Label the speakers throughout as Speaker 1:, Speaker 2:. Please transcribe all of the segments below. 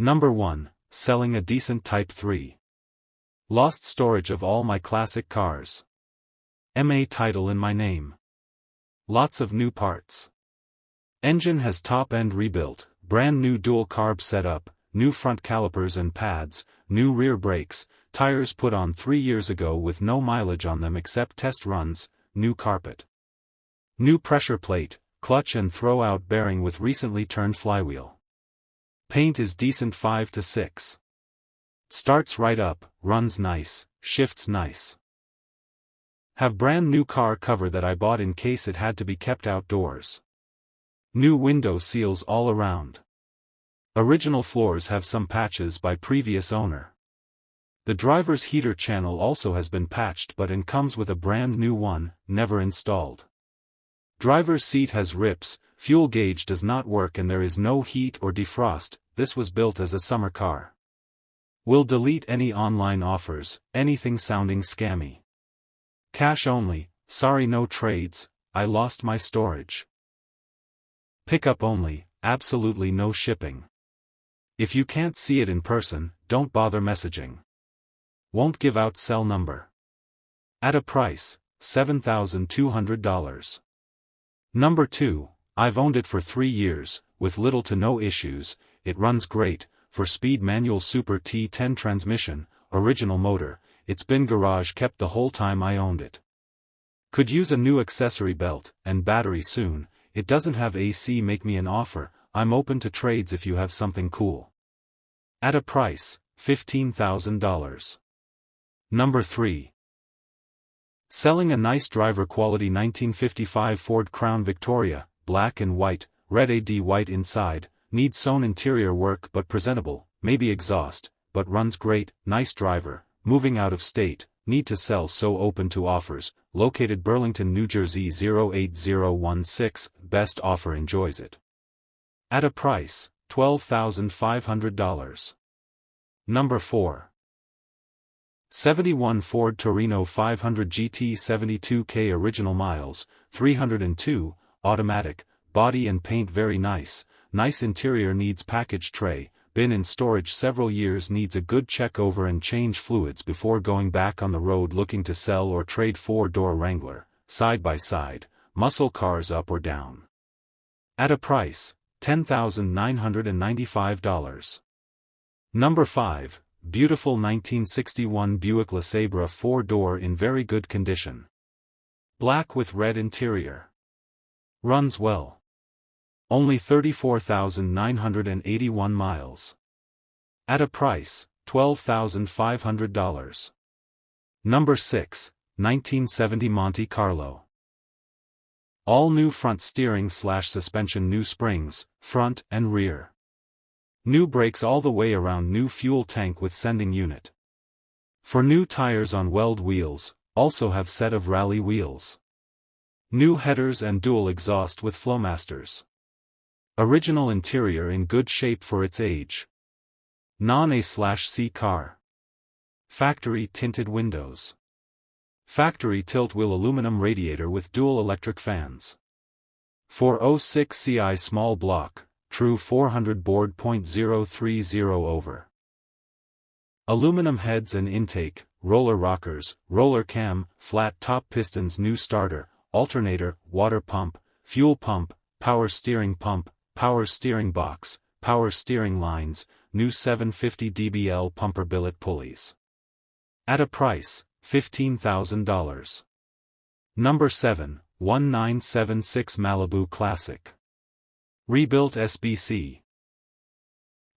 Speaker 1: Number 1, selling a decent Type 3. Lost storage of all my classic cars. MA title in my name. Lots of new parts. Engine has top-end rebuilt, brand new dual carb setup, new front calipers and pads, new rear brakes, tires put on 3 years ago with no mileage on them except test runs, new carpet. New pressure plate, clutch and throw-out bearing with recently turned flywheel. Paint is decent 5 to 6. Starts right up, runs nice, shifts nice. Have brand new car cover that I bought in case it had to be kept outdoors. New window seals all around. Original floors have some patches by previous owner. The driver's heater channel also has been patched but comes with a brand new one, never installed. Driver's seat has rips, fuel gauge does not work and there is no heat or defrost. This was built as a summer car. Will delete any online offers, anything sounding scammy. Cash only, sorry no trades, I lost my storage. Pickup only, absolutely no shipping. If you can't see it in person, don't bother messaging. Won't give out cell number. At a price, $7,200. Number 2, I've owned it for 3 years, with little to no issues. It runs great, for speed manual Super T10 transmission, original motor, it's been garage kept the whole time I owned it. Could use a new accessory belt, and battery soon. It doesn't have AC. Make me an offer, I'm open to trades if you have something cool. At a price, $15,000. Number 3. Selling a nice driver quality 1955 Ford Crown Victoria, black and white, red AD white inside. Needs sewn interior work but presentable, maybe exhaust, but runs great, nice driver, moving out of state, need to sell so open to offers, located Burlington, New Jersey 08016, best offer enjoys it. At a price, $12,500. Number 4. 71 Ford Torino 500 GT 72K original miles, 302, automatic, body and paint very nice. Nice interior, needs package tray, been in storage several years, needs a good check over and change fluids before going back on the road. Looking to sell or trade 4-door Wrangler, side by side, muscle cars up or down. At a price, $10,995. Number 5, beautiful 1961 Buick LeSabre 4-door in very good condition. Black with red interior. Runs well. Only 34,981 miles. At a price, $12,500. Number 6, 1970 Monte Carlo. All new front steering / suspension, new springs, front and rear. New brakes all the way around, new fuel tank with sending unit. For new tires on weld wheels, also have set of rally wheels. New headers and dual exhaust with Flowmasters. Original interior in good shape for its age. Non-A/C car. Factory tinted windows. Factory tilt wheel aluminum radiator with dual electric fans. 406 CI small block, true 400 board .030 over. Aluminum heads and intake, roller rockers, roller cam, flat top pistons, new starter, alternator, water pump, fuel pump, power steering box, power steering lines, new 750 dBl pumper billet pulleys. At a price, $15,000. Number 7, 1976 Malibu Classic. Rebuilt SBC.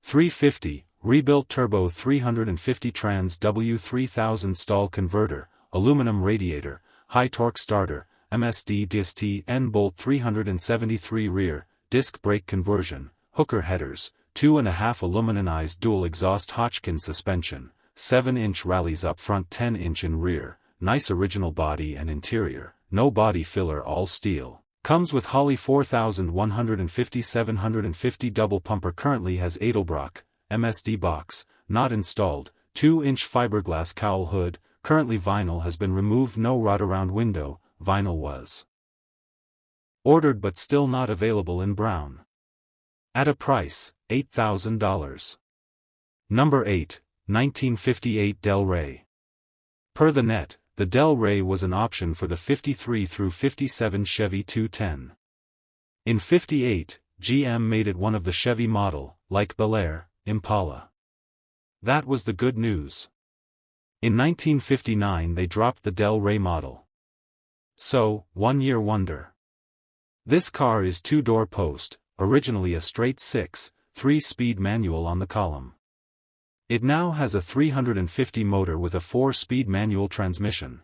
Speaker 1: 350, rebuilt turbo 350 trans W3000 stall converter, aluminum radiator, high torque starter, MSD DST N-bolt 373 rear, disc brake conversion, hooker headers, 2.5 aluminized dual exhaust Hodgkin suspension, 7-inch rallies up front, 10-inch in rear, nice original body and interior, no body filler, all steel. Comes with Holley 4150 750 double pumper, currently has Edelbrock, MSD box, not installed, 2-inch fiberglass cowl hood, currently vinyl has been removed, no rot around window, vinyl was ordered but still not available in brown. At a price, $8,000. Number 8, 1958 Del Rey. Per the net, the Del Rey was an option for the 53 through 57 Chevy 210. In '58, GM made it one of the Chevy model, like Bel Air, Impala. That was the good news. In 1959 they dropped the Del Rey model. So, one-year wonder. This car is two-door post, originally a straight 6, 3-speed manual on the column. It now has a 350 motor with a 4-speed manual transmission.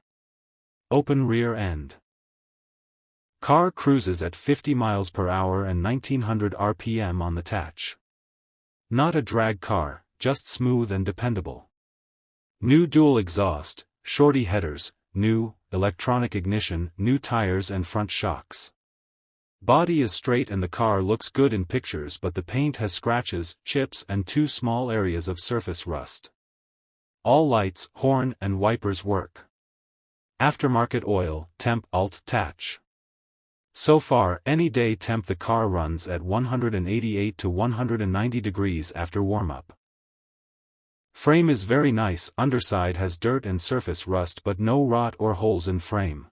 Speaker 1: Open rear end. Car cruises at 50 miles per hour and 1900 RPM on the tatch. Not a drag car, just smooth and dependable. New dual exhaust, shorty headers, new, electronic ignition, new tires and front shocks. Body is straight and the car looks good in pictures, but the paint has scratches, chips and 2 small areas of surface rust. All lights, horn and wipers work. Aftermarket oil, temp, alt, tatch. So far, any day temp the car runs at 188 to 190 degrees after warm-up. Frame is very nice, underside has dirt and surface rust but no rot or holes in frame.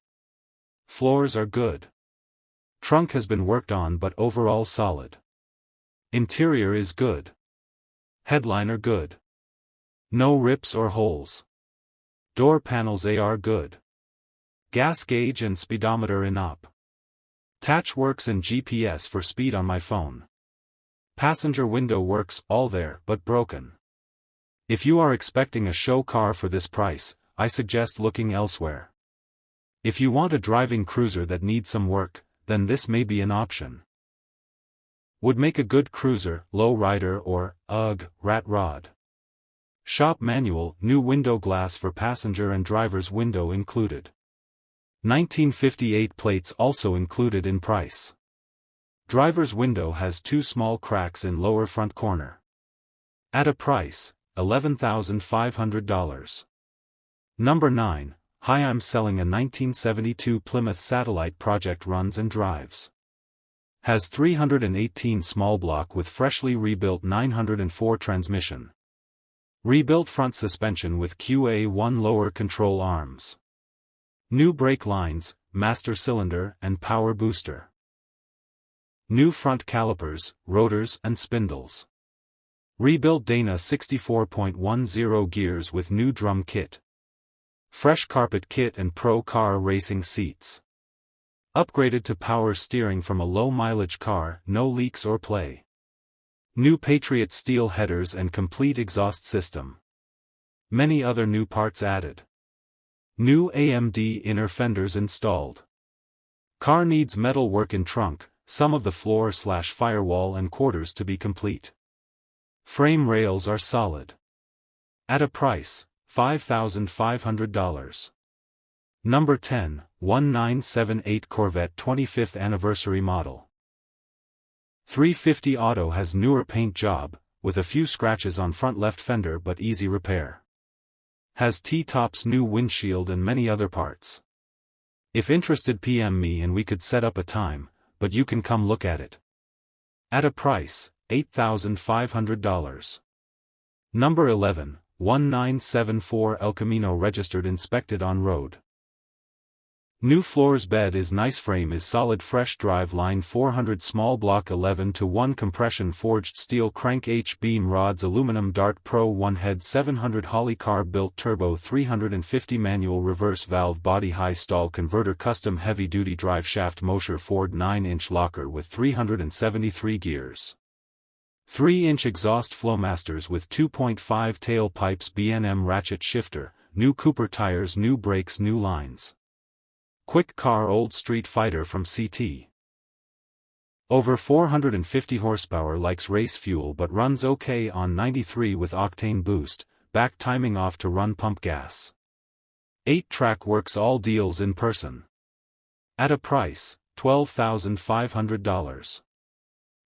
Speaker 1: Floors are good. Trunk has been worked on but overall solid. Interior is good. Headliner good. No rips or holes. Door panels are good. Gas gauge and speedometer in op. Tatch works and GPS for speed on my phone. Passenger window works, all there but broken. If you are expecting a show car for this price, I suggest looking elsewhere. If you want a driving cruiser that needs some work, then this may be an option. Would make a good cruiser, low rider or, rat rod. Shop manual, new window glass for passenger and driver's window included. 1958 plates also included in price. Driver's window has 2 small cracks in lower front corner. At a price, $11,500. Number 9. Hi, I'm selling a 1972 Plymouth Satellite Project runs and drives. Has 318 small block with freshly rebuilt 904 transmission. Rebuilt front suspension with QA1 lower control arms. New brake lines, master cylinder and power booster. New front calipers, rotors and spindles. Rebuilt Dana 64.10 gears with new drum kit. Fresh carpet kit and pro car racing seats. Upgraded to power steering from a low-mileage car, no leaks or play. New Patriot steel headers and complete exhaust system. Many other new parts added. New AMD inner fenders installed. Car needs metal work in trunk, some of the floor/firewall and quarters to be complete. Frame rails are solid. At a price, $5,500. Number 10, 1978 Corvette 25th Anniversary Model. 350 Auto has newer paint job, with a few scratches on front left fender but easy repair. Has T-tops new windshield and many other parts. If interested, PM me and we could set up a time, but you can come look at it. At a price, $8,500. Number 11, 1974 El Camino registered inspected on road. New floors, bed is nice, frame is solid, fresh drive line 400 small block 11 to 1 compression forged steel crank H-beam rods aluminum Dart Pro 1 head 700 Holly carb built turbo 350 manual reverse valve body high stall converter custom heavy duty drive shaft Mosher Ford 9-inch locker with 373 gears. 3-inch exhaust Flowmasters with 2.5 tail pipes B&M ratchet shifter, new Cooper tires, new brakes, new lines. Quick car old Street Fighter from CT. Over 450 horsepower, likes race fuel but runs okay on 93 with octane boost, back timing off to run pump gas. 8-track works, all deals in person. At a price, $12,500.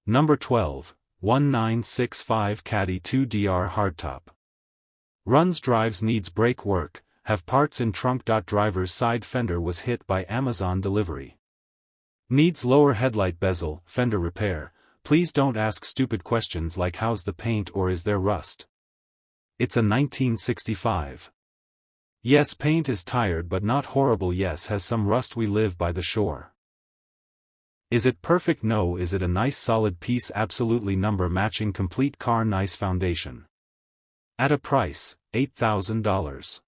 Speaker 1: Number 12. 1965 Caddy 2DR hardtop. Runs, drives, needs brake work, have parts in trunk. Driver's side fender was hit by Amazon delivery. Needs lower headlight bezel, fender repair. Please don't ask stupid questions like how's the paint or is there rust. It's a 1965. Yes, paint is tired but not horrible. Yes, has some rust. We live by the shore. Is it perfect? No. Is it a nice solid piece? Absolutely. Number matching complete car. Nice foundation. At a price, $8,000.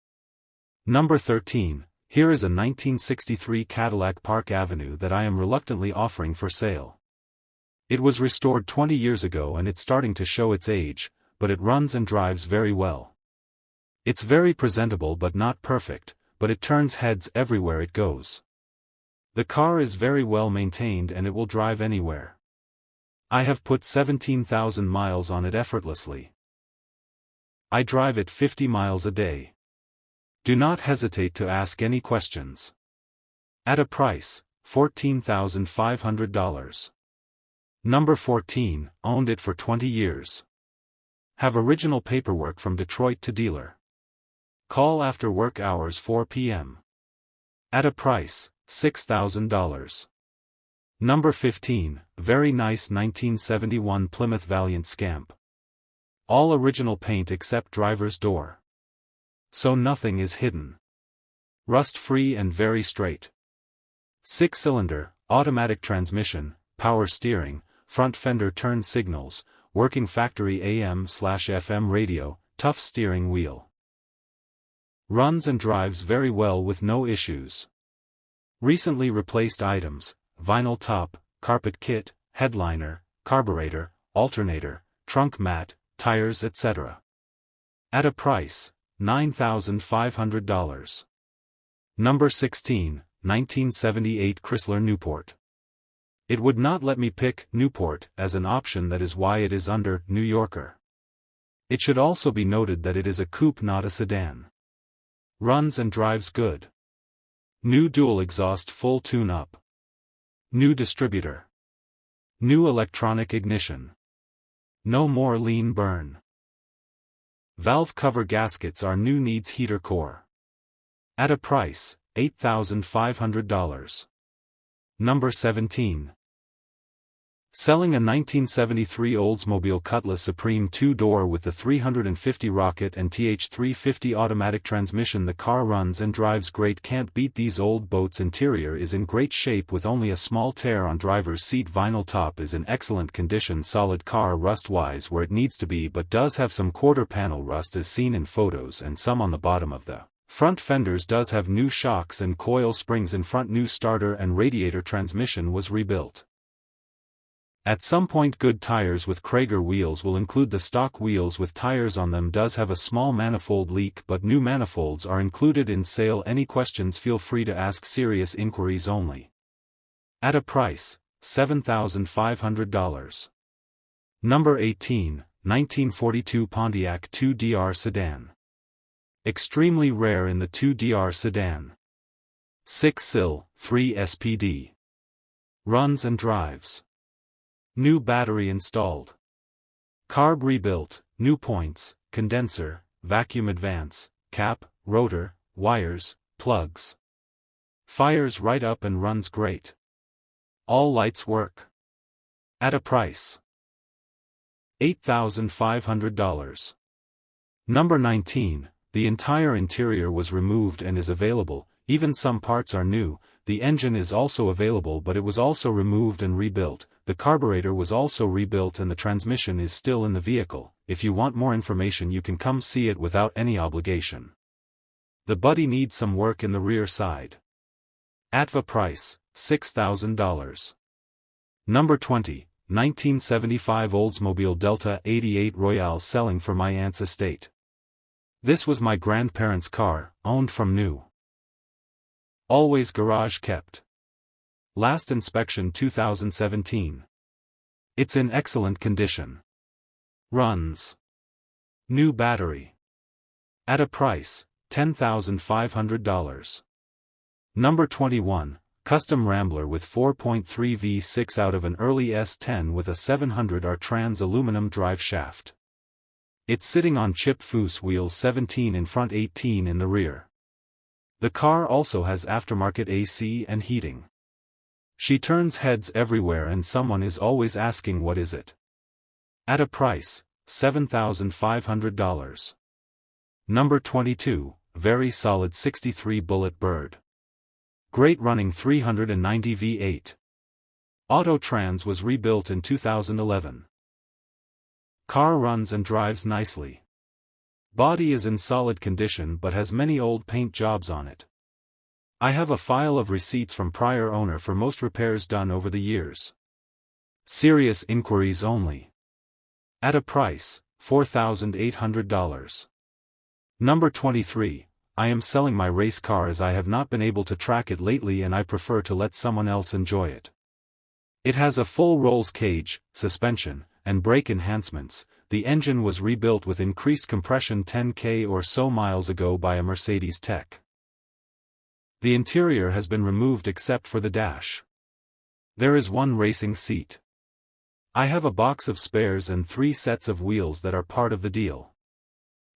Speaker 1: Number 13, here is a 1963 Cadillac Park Avenue that I am reluctantly offering for sale. It was restored 20 years ago and it's starting to show its age, but it runs and drives very well. It's very presentable but not perfect, but it turns heads everywhere it goes. The car is very well maintained and it will drive anywhere. I have put 17,000 miles on it effortlessly. I drive it 50 miles a day. Do not hesitate to ask any questions. At a price, $14,500. Number 14, owned it for 20 years. Have original paperwork from Detroit to dealer. Call after work hours 4 p.m. At a price, $6,000. Number 15, very nice 1971 Plymouth Valiant Scamp. All original paint except driver's door. So nothing is hidden. Rust-free and very straight. 6-cylinder, automatic transmission, power steering, front fender turn signals, working factory AM/FM radio, tough steering wheel. Runs and drives very well with no issues. Recently replaced items, vinyl top, carpet kit, headliner, carburetor, alternator, trunk mat, tires, etc. At a price, $9,500. Number 16, 1978 Chrysler Newport. It would not let me pick Newport as an option, that is why it is under New Yorker. It should also be noted that it is a coupe, not a sedan. Runs and drives good. New dual exhaust, full tune-up. New distributor. New electronic ignition. No more lean burn. Valve cover gaskets are new, needs heater core. At a price, $8,500. Number 17. Selling a 1973 Oldsmobile Cutlass Supreme 2-door with the 350 rocket and TH350 automatic transmission. The car runs and drives great, can't beat these old boats. Interior is in great shape with only a small tear on driver's seat. Vinyl top is in excellent condition. Solid car, rust-wise where it needs to be, but does have some quarter panel rust as seen in photos and some on the bottom of the front fenders. Does have new shocks and coil springs in front. New starter and radiator. Transmission was rebuilt. At some point good tires with Krager wheels will include the stock wheels with tires on them. Does have a small manifold leak but new manifolds are included in sale. Any questions feel free to ask, serious inquiries only. At a price, $7,500. Number 18, 1942 Pontiac 2DR Sedan. Extremely rare in the 2DR sedan. 6-sill, 3 SPD. Runs and drives. New battery installed. Carb rebuilt, new points, condenser, vacuum advance, cap, rotor, wires, plugs. Fires right up and runs great. All lights work. At a price, $8,500. Number 19, the entire interior was removed and is available, even some parts are new. The engine is also available but it was also removed and rebuilt. The carburetor was also rebuilt and the transmission is still in the vehicle. If you want more information you can come see it without any obligation. The body needs some work in the rear side. At the price, $6,000. Number 20, 1975 Oldsmobile Delta 88 Royale, selling for my aunt's estate. This was my grandparents' car, owned from new. Always garage kept. Last inspection 2017. It's in excellent condition. Runs. New battery. At a price, $10,500. Number 21, custom Rambler with 4.3 V6 out of an early S10 with a 700R trans aluminum drive shaft. It's sitting on chip foose wheels, 17 in front, 18 in the rear. The car also has aftermarket AC and heating. She turns heads everywhere and someone is always asking what is it. At a price, $7,500. Number 22, very solid 63 bullet bird. Great running 390 V8. Autotrans was rebuilt in 2011. Car runs and drives nicely. Body is in solid condition but has many old paint jobs on it. I have a file of receipts from prior owner for most repairs done over the years. Serious inquiries only. At a price, $4,800. Number 23, I am selling my race car as I have not been able to track it lately and I prefer to let someone else enjoy it. It has a full rolls cage, suspension, and brake enhancements. The engine was rebuilt with increased compression 10K or so miles ago by a Mercedes tech. The interior has been removed except for the dash. There is one racing seat. I have a box of spares and 3 sets of wheels that are part of the deal.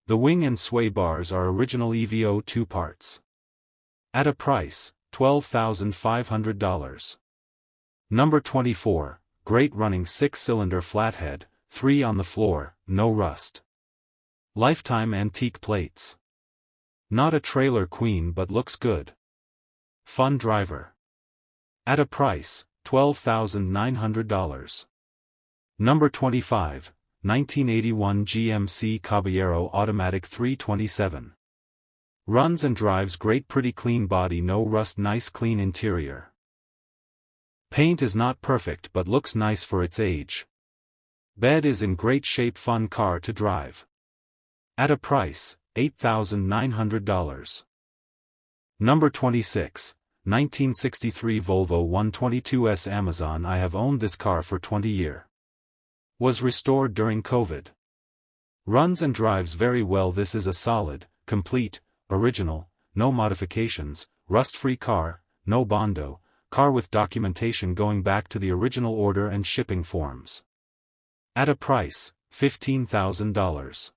Speaker 1: The wing and sway bars are original EVO 2 parts. At a price, $12,500. Number 24, great running 6-cylinder flathead, 3 on the floor, no rust. Lifetime antique plates. Not a trailer queen but looks good. Fun driver. At a price, $12,900. Number 25, 1981 GMC Caballero Automatic 327. Runs and drives great, pretty clean body, no rust, nice clean interior. Paint is not perfect but looks nice for its age. Bed is in great shape, fun car to drive. At a price, $8,900. Number 26, 1963 Volvo 122S Amazon. I have owned this car for 20 years. Was restored during COVID. Runs and drives very well. This is a solid, complete, original, no modifications, rust-free car, no bondo, car with documentation going back to the original order and shipping forms. At a price, $15,000.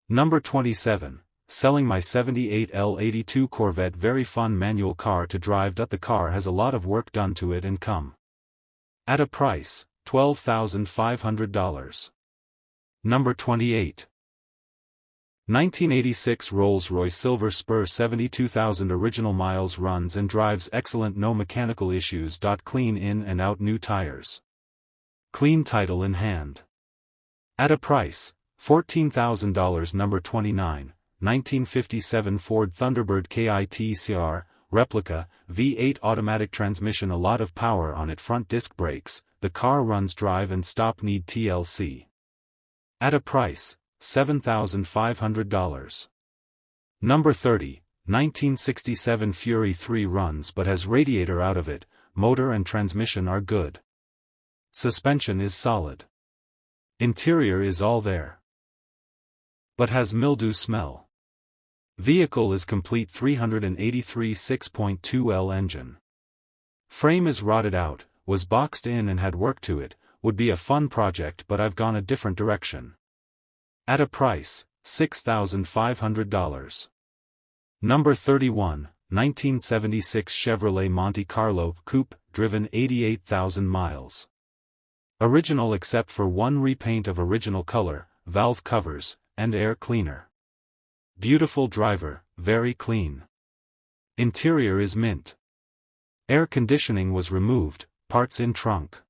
Speaker 1: Number 27, selling my 78 L82 Corvette, very fun manual car to drive. The car has a lot of work done to it and come. At a price, $12,500. Number 28. 1986 Rolls-Royce Silver Spur 72,000 original miles, runs and drives excellent, no mechanical issues. Clean in and out, new tires. Clean title in hand. At a price, $14,000. Number 29, 1957 Ford Thunderbird KITCR, replica, V8 automatic transmission, a lot of power on it, front disc brakes, the car runs, drive and stop, need TLC. At a price, $7,500. Number 30, 1967 Fury 3 runs but has radiator out of it, motor and transmission are good. Suspension is solid. Interior is all there. But has mildew smell. Vehicle is complete, 383 6.2L engine. Frame is rotted out, was boxed in and had work to it, would be a fun project but I've gone a different direction. At a price, $6,500. Number 31, 1976 Chevrolet Monte Carlo Coupe, driven 88,000 miles. Original except for one repaint of original color, valve covers, and air cleaner. Beautiful driver, very clean. Interior is mint. Air conditioning was removed, parts in trunk.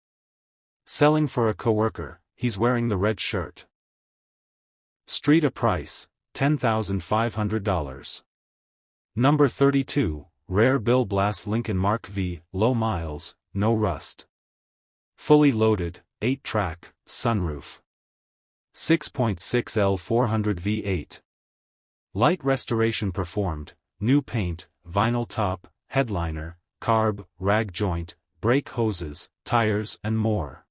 Speaker 1: Selling for a coworker, he's wearing the red shirt. Street a price, $10,500. Number 32, rare Bill Blass Lincoln Mark V, low miles, no rust. Fully loaded, 8-track, sunroof. 6.6L 400 V8. Light restoration performed, new paint, vinyl top, headliner, carb, rag joint, brake hoses, tires and more.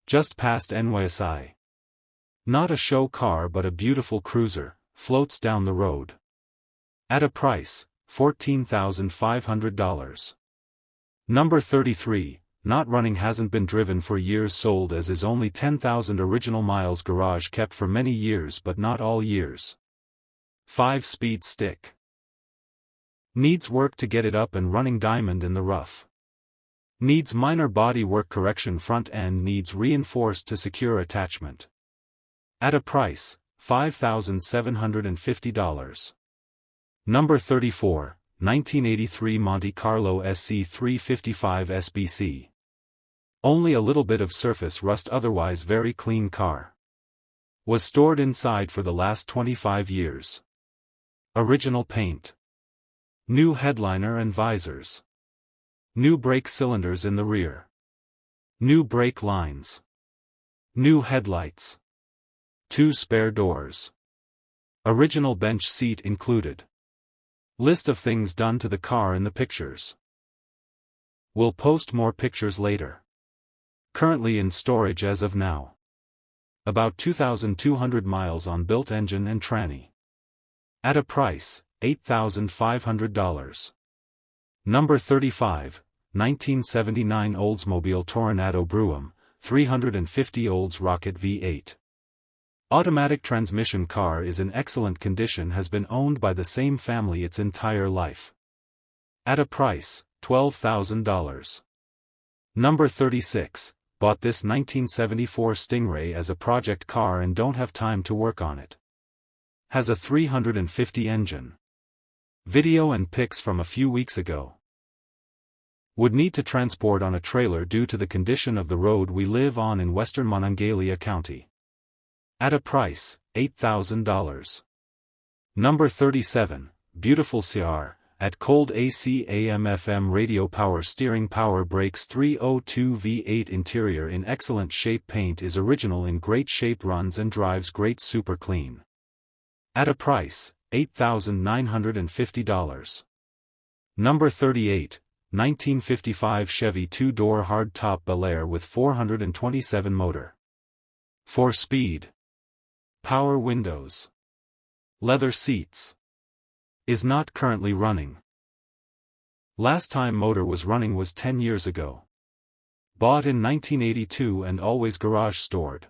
Speaker 1: Just past NYSI. Not a show car but a beautiful cruiser, floats down the road. At a price, $14,500. Number 33, not running, hasn't been driven for years, sold as is, only 10,000 original miles, garage kept for many years but not all years. 5-speed stick. Needs work to get it up and running, diamond in the rough. Needs minor body work correction, front end needs reinforced to secure attachment. At a price, $5,750. Number 34, 1983 Monte Carlo SC355 SBC. Only a little bit of surface rust, otherwise very clean car. Was stored inside for the last 25 years. Original paint. New headliner and visors. New brake cylinders in the rear. New brake lines. New headlights. 2 spare doors. Original bench seat included. List of things done to the car in the pictures. Will post more pictures later. Currently in storage as of now. About 2,200 miles on built engine and tranny. At a price, $8,500. Number 35, 1979 Oldsmobile Toronado Brougham, 350 Olds Rocket V8. Automatic transmission car is in excellent condition, has been owned by the same family its entire life. At a price, $12,000. Number 36, bought this 1974 Stingray as a project car and don't have time to work on it. Has a 350 engine. Video and pics from a few weeks ago. Would need to transport on a trailer due to the condition of the road we live on in western Monongalia County. At a price, $8,000. Number 37, beautiful CR, at cold AC AM FM radio power steering power brakes 302 V8 interior in excellent shape, paint is original in great shape, runs and drives great, super clean. At a price, $8,950. Number 38, 1955 Chevy 2-door hardtop Bel Air with 427 motor. 4-speed. Power windows. Leather seats. Is not currently running. Last time motor was running was 10 years ago. Bought in 1982 and always garage stored.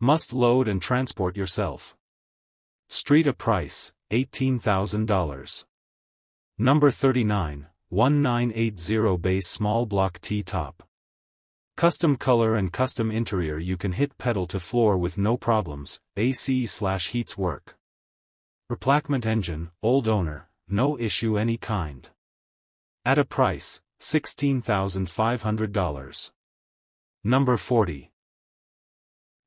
Speaker 1: Must load and transport yourself. Street a price, $18,000. Number 39, 1980 base small block T-top. Custom color and custom interior, you can hit pedal to floor with no problems, AC/heats work. Replacement engine, old owner, no issue any kind. At a price, $16,500. Number 40.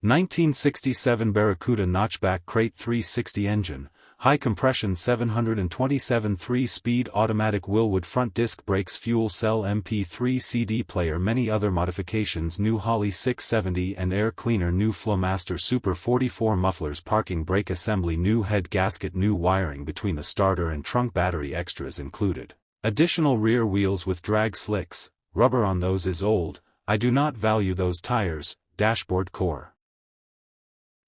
Speaker 1: 1967 Barracuda notchback crate 360 engine, high compression 727 3-speed automatic Willwood front disc brakes, fuel cell MP3 CD player, many other modifications, new Holley 670 and air cleaner, new Flowmaster Super 44 mufflers, parking brake assembly, new head gasket, new wiring between the starter and trunk, battery extras included. Additional rear wheels with drag slicks, rubber on those is old, I do not value those tires, dashboard core.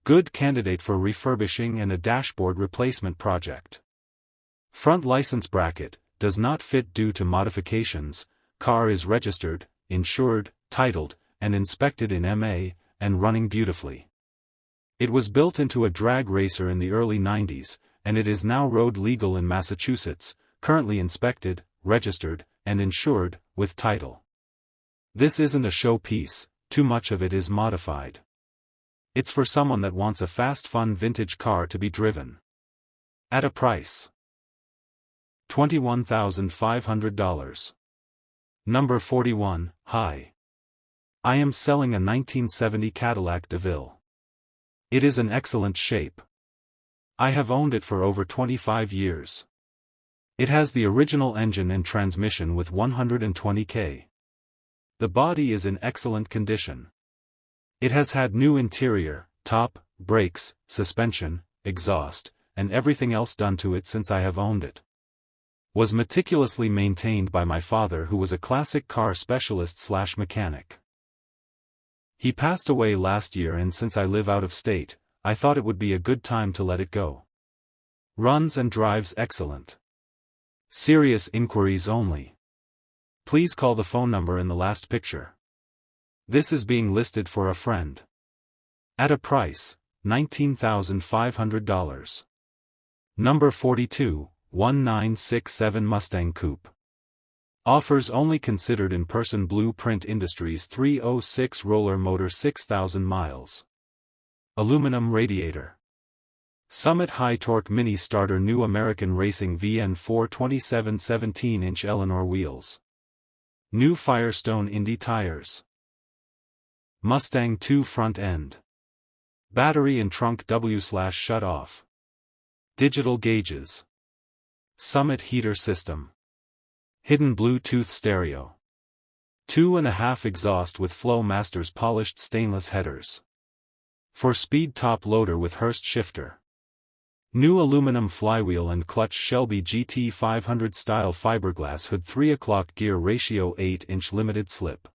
Speaker 1: Good candidate for refurbishing and a dashboard replacement project. Front license bracket, does not fit due to modifications, car is registered, insured, titled, and inspected in MA, and running beautifully. It was built into a drag racer in the early 90s, and it is now road legal in Massachusetts, currently inspected, registered, and insured, with title. This isn't a show piece, too much of it is modified. It's for someone that wants a fast, fun vintage car to be driven. At a price, $21,500. Number 41, hi. I am selling a 1970 Cadillac DeVille. It is in excellent shape. I have owned it for over 25 years. It has the original engine and transmission with 120k. The body is in excellent condition. It has had new interior, top, brakes, suspension, exhaust, and everything else done to it since I have owned it. Was meticulously maintained by my father, who was a classic car specialist/mechanic. He passed away last year, and since I live out of state, I thought it would be a good time to let it go. Runs and drives excellent. Serious inquiries only. Please call the phone number in the last picture. This is being listed for a friend. At a price, $19,500. Number 42, 1967 Mustang Coupe. Offers only considered in person, Blueprint Industries 306 roller motor, 6,000 miles. Aluminum radiator. Summit High Torque Mini Starter New American Racing VN4 27 17-inch Eleanor wheels. New Firestone Indy tires. Mustang 2 front end. Battery in trunk W/shut off. Digital gauges. Summit heater system. Hidden Bluetooth stereo. 2.5 exhaust with Flowmasters polished stainless headers. 4-speed top loader with Hurst shifter. New aluminum flywheel and clutch Shelby GT 500 style fiberglass hood 3 o'clock gear ratio 8-inch limited slip.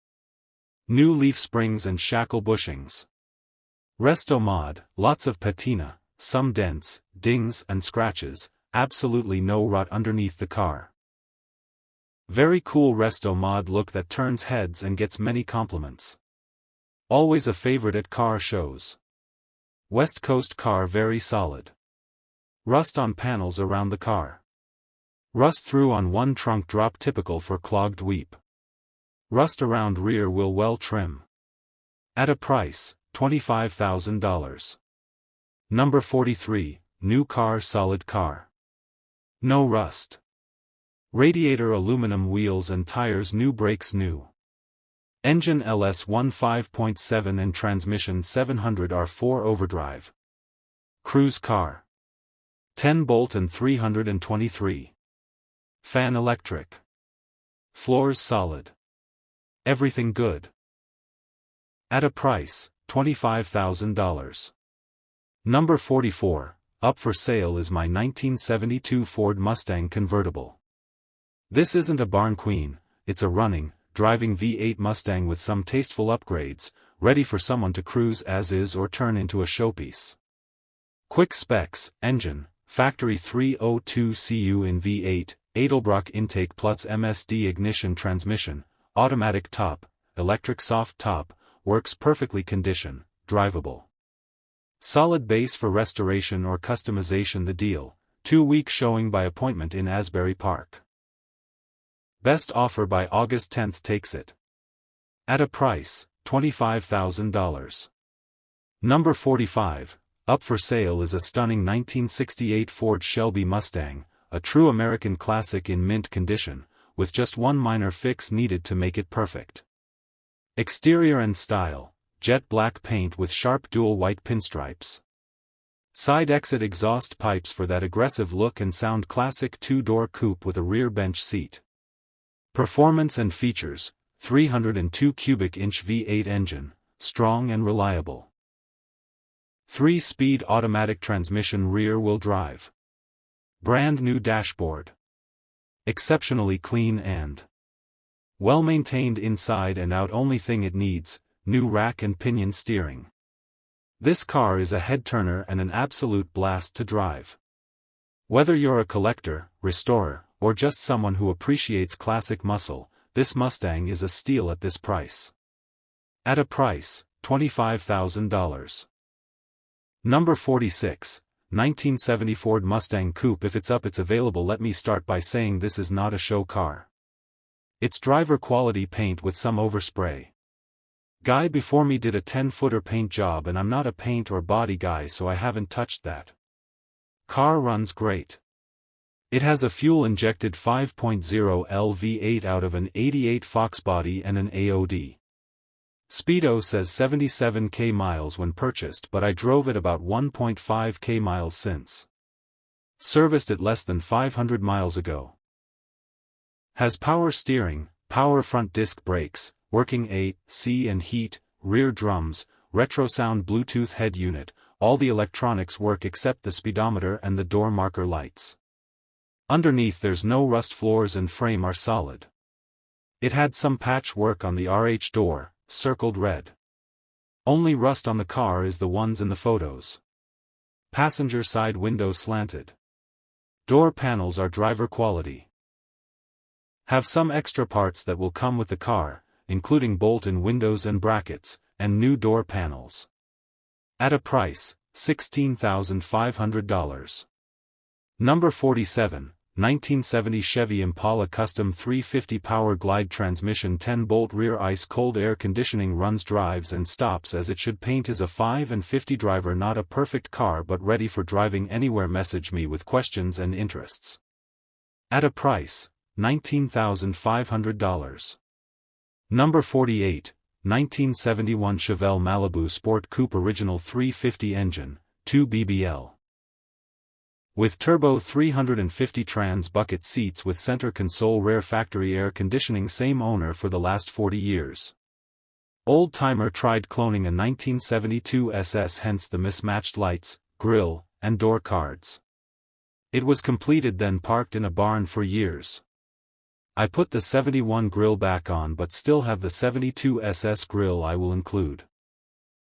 Speaker 1: New leaf springs and shackle bushings. Resto mod, lots of patina, some dents, dings and scratches, absolutely no rot underneath the car. Very cool resto mod look that turns heads and gets many compliments. Always a favorite at car shows. West Coast car very solid. Rust on panels around the car. Rust through on one trunk drop typical for clogged weep. Rust around rear wheel well trim. At a price, $25,000. Number 43, new car solid car. No rust. Radiator aluminum wheels and tires new brakes new. Engine LS1 5.7 and transmission 700 R4 overdrive. Cruise car. 10-bolt and 323. Fan electric. Floors solid. Everything good. At a price, $25,000. Number 44, up for sale is my 1972 Ford Mustang convertible. This isn't a barn queen, it's a running, driving V8 Mustang with some tasteful upgrades, ready for someone to cruise as is or turn into a showpiece. Quick specs, engine, factory 302 cu in V8, Edelbrock intake plus MSD ignition transmission, automatic top, electric soft top, works perfectly condition, drivable. Solid base for restoration or customization the deal, 2-week showing by appointment in Asbury Park. Best offer by August 10th takes it. At a price, $25,000. Number 45, up for sale is a stunning 1968 Ford Shelby Mustang, a true American classic in mint condition, with just one minor fix needed to make it perfect. Exterior and style, jet black paint with sharp dual white pinstripes. Side exit exhaust pipes for that aggressive look and sound. Classic 2-door coupe with a rear bench seat. Performance and features, 302 cubic inch V8 engine, strong and reliable. 3-speed automatic transmission rear-wheel drive. Brand new dashboard. Exceptionally clean and well-maintained inside and out. Only thing it needs, new rack and pinion steering. This car is a head-turner and an absolute blast to drive. Whether you're a collector, restorer, or just someone who appreciates classic muscle, this Mustang is a steal at this price. At a price, $25,000. Number 46, 1970 Ford Mustang Coupe. If it's up, it's available. Let me start by saying this is not a show car. It's driver quality paint with some overspray. Guy before me did a 10-footer paint job and I'm not a paint or body guy, so I haven't touched that. Car runs great. It has a fuel-injected 5.0 L V8 out of an 88 Fox body and an AOD. Speedo says 77k miles when purchased, but I drove it about 1.5k miles since. Serviced it less than 500 miles ago. Has power steering, power front disc brakes, working AC and heat, rear drums, retro sound Bluetooth head unit. All the electronics work except the speedometer and the door marker lights. Underneath there's no rust. Floors and frame are solid. It had some patch work on the RH door, circled red. Only rust on the car is the ones in the photos. Passenger side window slanted. Door panels are driver quality. Have some extra parts that will come with the car, including bolt-in windows and brackets, and new door panels. At a price, $16,500. Number 47, 1970 Chevy Impala Custom 350 Power Glide Transmission 10-bolt rear ice-cold air conditioning runs drives and stops as it should. Paint is a 5 and 50 driver, not a perfect car but ready for driving anywhere. Message me with questions and interests. At a price, $19,500. Number 48, 1971 Chevelle Malibu Sport Coupe Original 350 engine, 2 BBL. With turbo 350 trans bucket seats with center console, rear factory air conditioning, same owner for the last 40 years. Old timer tried cloning a 1972 SS, hence the mismatched lights, grille, and door cards. It was completed then parked in a barn for years. I put the 71 grille back on but still have the 72 SS grille I will include.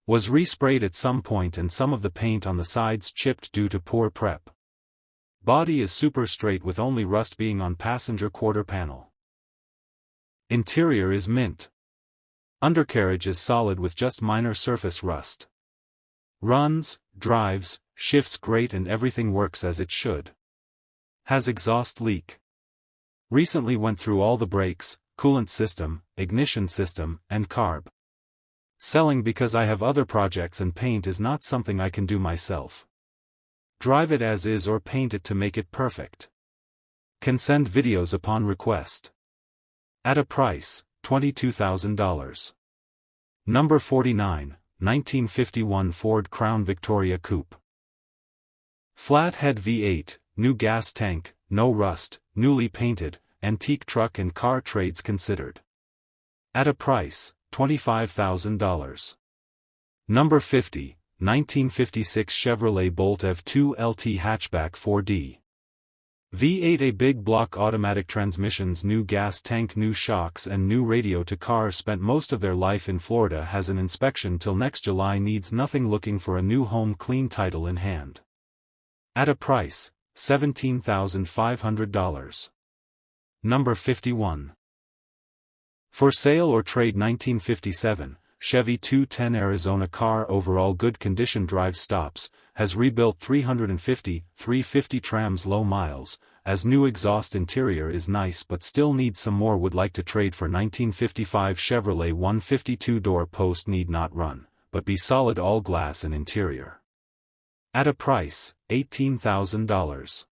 Speaker 1: Was resprayed at some point and some of the paint on the sides chipped due to poor prep. Body is super straight with only rust being on passenger quarter panel. Interior is mint. Undercarriage is solid with just minor surface rust. Runs, drives, shifts great and everything works as it should. Has exhaust leak. Recently went through all the brakes, coolant system, ignition system, and carb. Selling because I have other projects and paint is not something I can do myself. Drive it as is or paint it to make it perfect. Can send videos upon request. At a price, $22,000. Number 49, 1951 Ford Crown Victoria Coupe. Flathead V8, new gas tank, no rust, newly painted, antique truck and car trades considered. At a price, $25,000. Number 50, 1956 Chevrolet Bolt EV2 LT hatchback 4D. V8, a big block automatic transmissions, new gas tank, new shocks and new radio to car. Spent most of their life in Florida, has an inspection till next July, needs nothing, looking for a new home, clean title in hand. At a price, $17,500. Number 51. For sale or trade 1957, Chevy 210 Arizona car, overall good condition, drive stops, has rebuilt 350 trams, low miles, as new, exhaust, interior is nice but still needs some more, would like to trade for 1955 Chevrolet 152 door post, need not run, but be solid, all glass and interior. At a price, $18,000.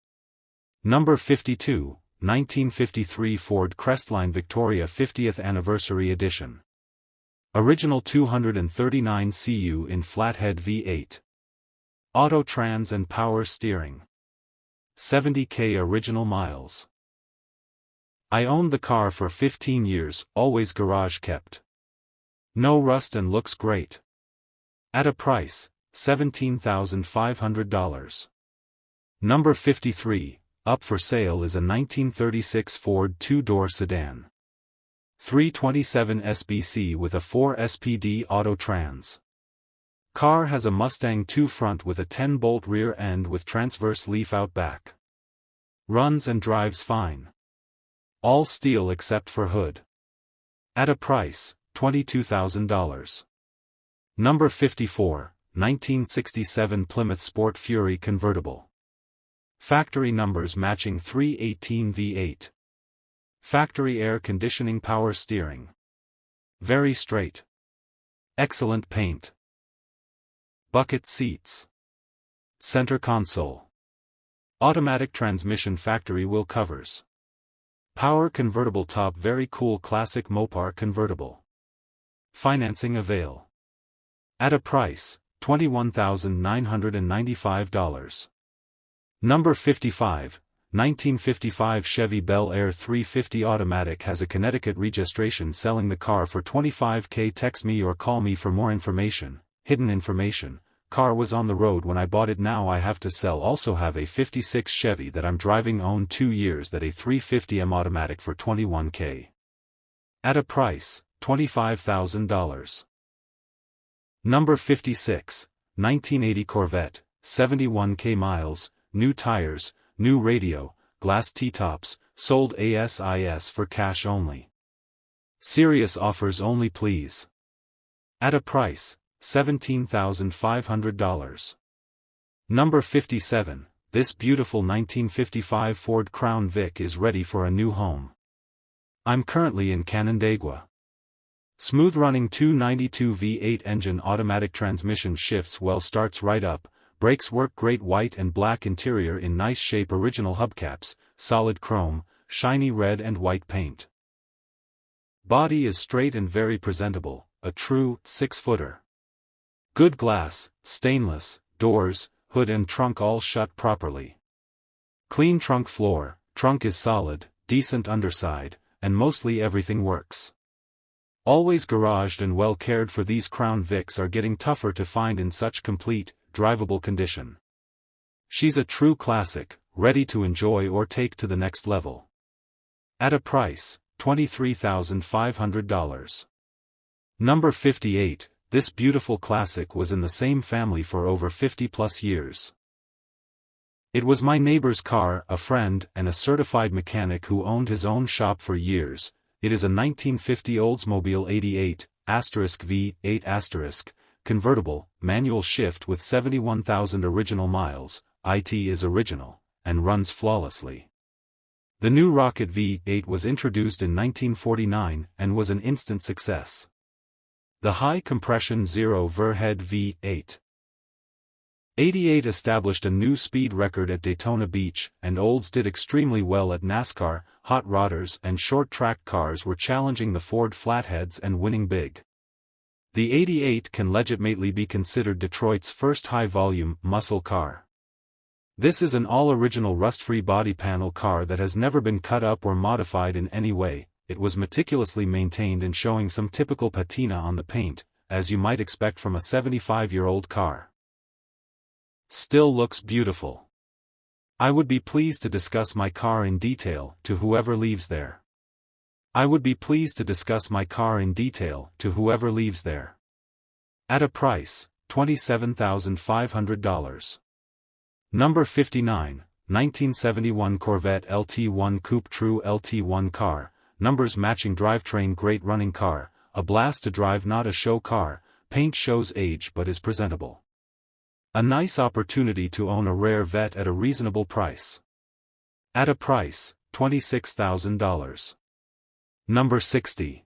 Speaker 1: Number 52, 1953 Ford Crestline Victoria 50th Anniversary Edition. Original 239 cu in flathead V8. Auto trans and power steering. 70k original miles. I owned the car for 15 years, always garage kept. No rust and looks great. At a price, $17,500. Number 53, up for sale is a 1936 Ford two-door sedan. 327 SBC with a 4 SPD auto trans. Car has a Mustang 2 front with a 10-bolt rear end with transverse leaf out back. Runs and drives fine. All steel except for hood. At a price, $22,000. Number 54, 1967 Plymouth Sport Fury convertible. Factory numbers matching 318 V8. Factory air conditioning, power steering. Very straight. Excellent paint. Bucket seats. Center console. Automatic transmission, factory wheel covers. Power convertible top, very cool classic Mopar convertible. Financing avail. At a price, $21,995. Number 55, 1955 Chevy Bel Air 350 automatic, has a Connecticut registration, selling the car for $25,000. Text me or call me for more information. Hidden information: car was on the road when I bought it, now I have to sell. Also have a 56 Chevy that I'm driving, owned 2 years, that a 350M automatic for $21,000. At a price, $25,000. Number 56, 1980 Corvette, 71k miles, new tires, new radio, glass T-tops, sold ASIS for cash only. Serious offers only please. At a price, $17,500. Number 57, this beautiful 1955 Ford Crown Vic is ready for a new home. I'm currently in Canandaigua. Smooth-running 292 V8 engine automatic transmission shifts well, starts right up, brakes work great, white and black interior in nice shape, original hubcaps, solid chrome, shiny red and white paint. Body is straight and very presentable, a true 6-footer. Good glass, stainless, doors, hood and trunk all shut properly. Clean trunk floor, trunk is solid, decent underside, and mostly everything works. Always garaged and well cared for. These Crown Vics are getting tougher to find in such complete, drivable condition. She's a true classic, ready to enjoy or take to the next level. At a price, $23,500. Number 58, this beautiful classic was in the same family for over 50+ years. It was my neighbor's car, a friend and a certified mechanic who owned his own shop for years. It is a 1950 Oldsmobile 88 V8 convertible, manual shift with 71,000 original miles. It is original, and runs flawlessly. The new Rocket V8 was introduced in 1949 and was an instant success. The high-compression zero-overhead V8 88 established a new speed record at Daytona Beach, and Olds did extremely well at NASCAR. Hot rodders and short-track cars were challenging the Ford Flatheads and winning big. The 88 can legitimately be considered Detroit's first high-volume, muscle car. This is an all-original rust-free body panel car that has never been cut up or modified in any way. It was meticulously maintained and showing some typical patina on the paint, as you might expect from a 75-year-old car. Still looks beautiful. I would be pleased to discuss my car in detail to whoever leaves there. I would be pleased to discuss my car in detail to whoever leaves there. At a price, $27,500. Number 59, 1971 Corvette LT1 Coupe, true LT1 car, numbers matching drivetrain, great running car, a blast to drive, not a show car, paint shows age but is presentable. A nice opportunity to own a rare vet at a reasonable price. At a price, $26,000. Number 60.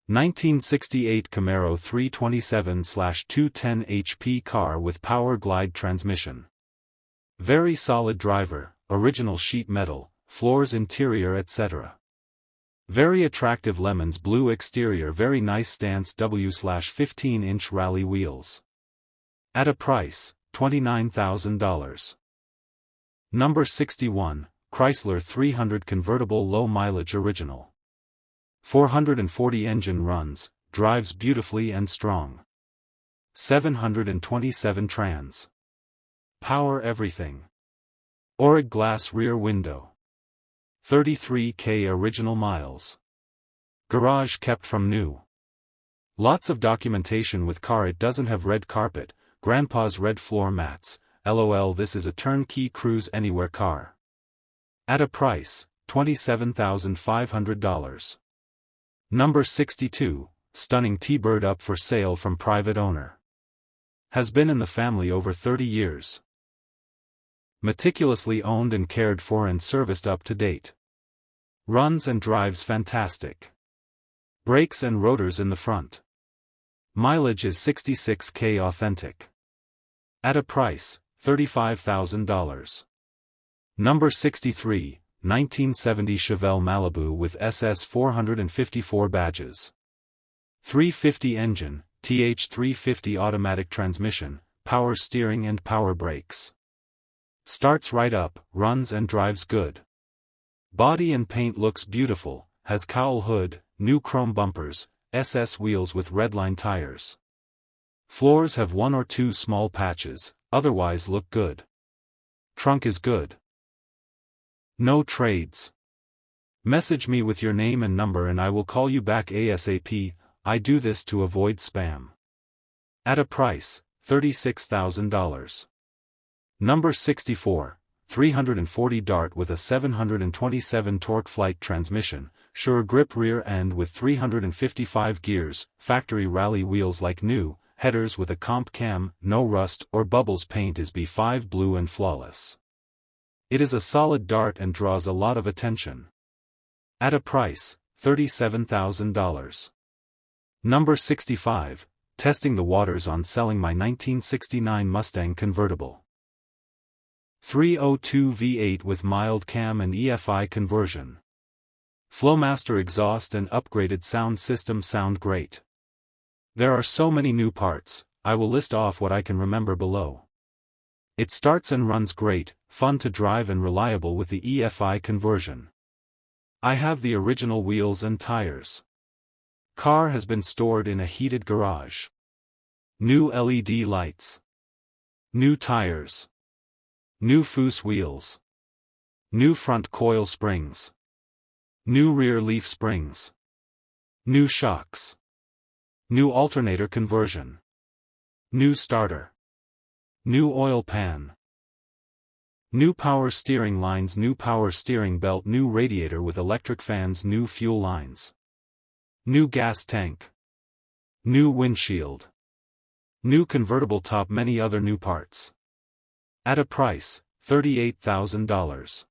Speaker 1: 1968 Camaro 327/210 HP car with power glide transmission. Very solid driver, original sheet metal, floors, interior etc. Very attractive lemons blue exterior, very nice stance, W/15-inch rally wheels. At a price, $29,000. Number 61, Chrysler 300 convertible low mileage original. 440 engine runs, drives beautifully and strong. 727 trans. Power everything. Auric glass rear window. 33K original miles. Garage kept from new. Lots of documentation with car. It doesn't have red carpet, grandpa's red floor mats, LOL. This is a turnkey cruise anywhere car. At a price, $27,500. Number 62, stunning T-Bird up for sale from private owner. Has been in the family over 30 years. Meticulously owned and cared for and serviced up to date. Runs and drives fantastic. Brakes and rotors in the front. Mileage is 66K authentic. At a price, $35,000. Number 63, 1970 Chevelle Malibu with SS 454 badges. 350 engine, TH350 automatic transmission, power steering and power brakes. Starts right up, runs and drives good. Body and paint looks beautiful, has cowl hood, new chrome bumpers, SS wheels with redline tires. Floors have one or two small patches, otherwise look good. Trunk is good. No trades. Message me with your name and number and I will call you back ASAP. I do this to avoid spam. At a price, $36,000. Number 64, 340 Dart with a 727 torque flight transmission, sure grip rear end with 355 gears, factory rally wheels like new, headers with a comp cam, no rust or bubbles, paint is B5 blue and flawless. It is a solid dart and draws a lot of attention. At a price, $37,000. Number 65, testing the waters on selling my 1969 Mustang convertible. 302 V8 with mild cam and EFI conversion. Flowmaster exhaust and upgraded sound system sound great. There are so many new parts, I will list off what I can remember below. It starts and runs great, fun to drive and reliable with the EFI conversion. I have the original wheels and tires. Car has been stored in a heated garage. New LED lights. New tires. New foose wheels. New front coil springs. New rear leaf springs. New shocks. New alternator conversion. New starter. New oil pan. New power steering lines, new power steering belt, new radiator with electric fans, new fuel lines. New gas tank. New windshield. New convertible top, many other new parts. At a price, $38,000.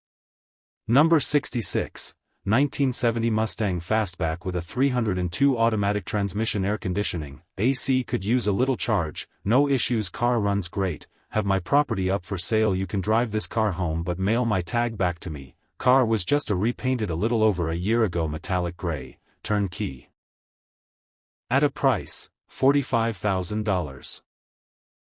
Speaker 1: Number 66, 1970 Mustang Fastback with a 302 automatic transmission, air conditioning, AC, could use a little charge, no issues, car runs great, have my property up for sale, you can drive this car home but mail my tag back to me, car was just repainted a little over a year ago, metallic gray, turnkey. At a price, $45,000.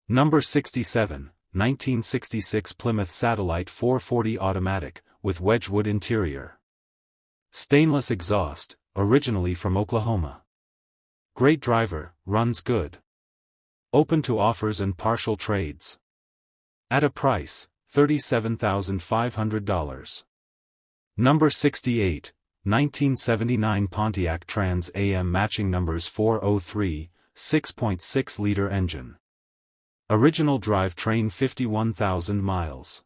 Speaker 1: Number 67, 1966 Plymouth Satellite 440 automatic, with Wedgwood interior. Stainless exhaust, originally from Oklahoma. Great driver, runs good. Open to offers and partial trades. At a price, $37,500. Number 68, 1979 Pontiac Trans Am, matching numbers 403, 6.6-liter engine. Original drivetrain, 51,000 miles.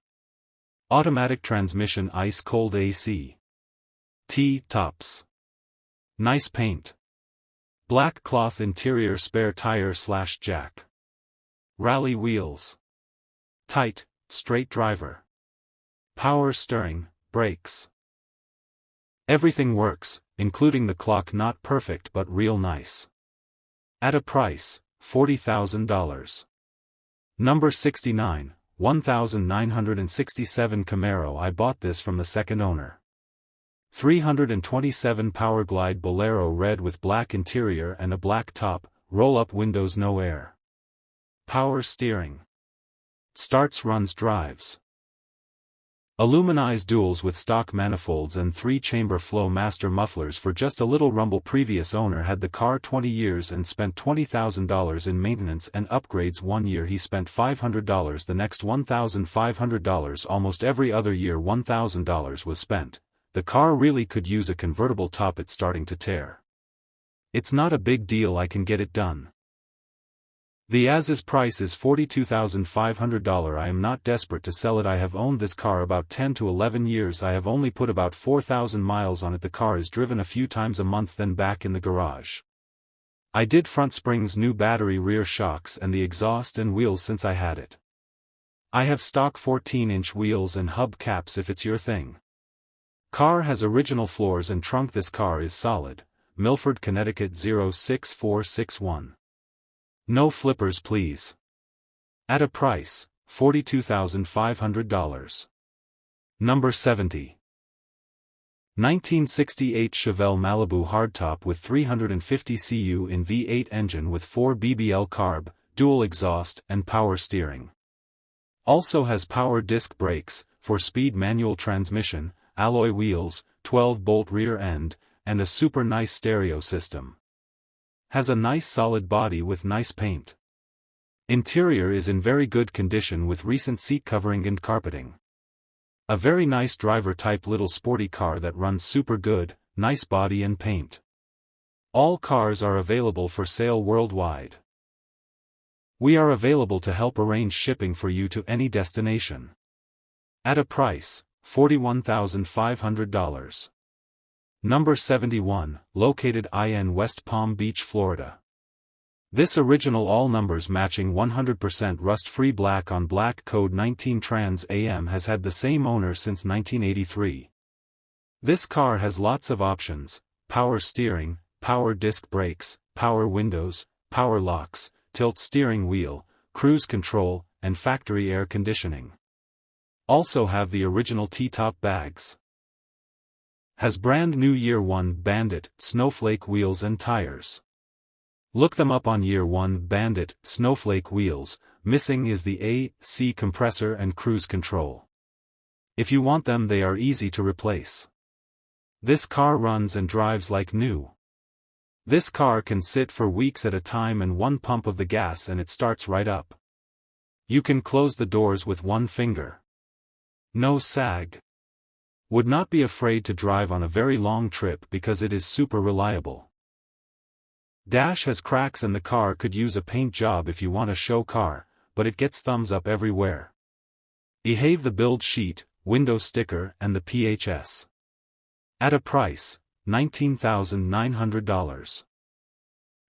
Speaker 1: Automatic transmission, ice-cold AC. T-tops. Nice paint. Black cloth interior, spare tire / jack. Rally wheels. Tight, straight driver. Power steering, brakes. Everything works, including the clock, not perfect but real nice. At a price, $40,000. Number 69, 1967 Camaro, I bought this from the second owner. 327 Powerglide Bolero, red with black interior and a black top, roll-up windows, no air. Power steering. Starts, runs, drives. Aluminized duals with stock manifolds and 3-chamber Flowmaster mufflers for just a little rumble. Previous owner had the car 20 years and spent $20,000 in maintenance and upgrades. 1 year he spent $500, the next $1,500, almost every other year $1,000 was spent. The car really could use a convertible top, it's starting to tear. It's not a big deal, I can get it done. The as-is price is $42,500. I am not desperate to sell it. I have owned this car about 10 to 11 years. I have only put about 4,000 miles on it. The car is driven a few times a month, then back in the garage. I did front springs, new battery, rear shocks and the exhaust and wheels since I had it. I have stock 14-inch wheels and hub caps if it's your thing. Car has original floors and trunk. This car is solid. Milford, Connecticut 06461. No flippers please. At a price, $42,500. Number 70. 1968 Chevelle Malibu hardtop with 350 cu in V8 engine with 4 BBL carb, dual exhaust and power steering. Also has power disc brakes, 4-speed manual transmission, alloy wheels, 12-bolt rear end, and a super nice stereo system. Has a nice solid body with nice paint. Interior is in very good condition with recent seat covering and carpeting. A very nice driver type little sporty car that runs super good, nice body and paint. All cars are available for sale worldwide. We are available to help arrange shipping for you to any destination. At a price, $41,500. Number 71, located in West Palm Beach, Florida. This original all numbers matching 100% rust-free black on black code 19 Trans AM has had the same owner since 1983. This car has lots of options: power steering, power disc brakes, power windows, power locks, tilt steering wheel, cruise control, and factory air conditioning. Also have the original T-top bags. Has brand new Year 1 Bandit, Snowflake wheels and tires. Look them up on Year 1 Bandit, Snowflake wheels. Missing is the AC compressor and cruise control. If you want them, they are easy to replace. This car runs and drives like new. This car can sit for weeks at a time and one pump of the gas and it starts right up. You can close the doors with one finger. No sag. Would not be afraid to drive on a very long trip because it is super reliable. Dash has cracks and the car could use a paint job if you want a show car, but it gets thumbs up everywhere. Have the build sheet, window sticker and the PHS. At a price, $19,900.